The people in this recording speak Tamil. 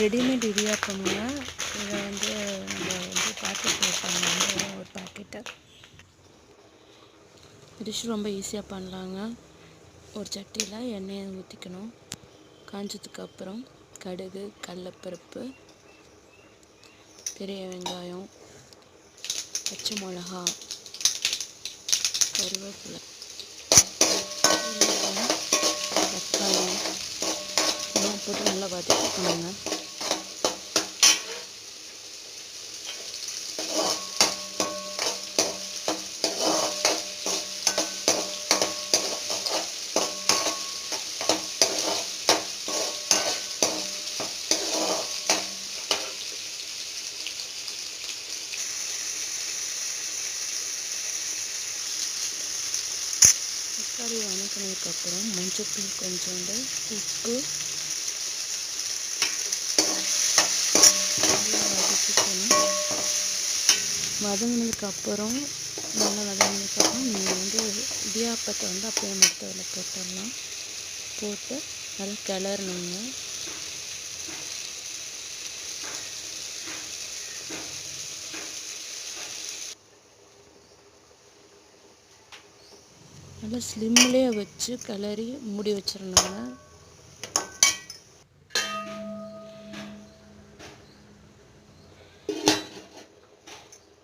ரெடிமேட் இடியாப்பம்ங்க. இதை நம்ம பாக்கெட் வைப்பாங்க, ஒரு பாக்கெட்டை. டிஷ் ரொம்ப ஈஸியாக பண்ணலாங்க. ஒரு சட்டியில் எண்ணெயை ஊற்றிக்கணும். காஞ்சதுக்கு அப்புறம் கடுகு, கடலைப்பருப்பு, பெரிய வெங்காயம், பச்சை மிளகா, கருவேப்பிலை, தக்காளி இதெல்லாம் போட்டு நல்லா வதக்கிக்கணுங்க. தக்காளி வதக்கினதுக்கப்புறம் மஞ்சள்தூள் கொஞ்சோண்டு, உப்பு, நல்லா வதக்கிக்கணும். வதங்கினதுக்கப்புறம் நீங்கள் இடியாப்பத்தை அப்படியே மொத்தத்தில் போட்டுடலாம். போட்டு நல்லா கிளறணுங்க. நல்லா ஸ்லிம்லேயே வச்சு கிளறி மூடி வச்சிடணுங்க.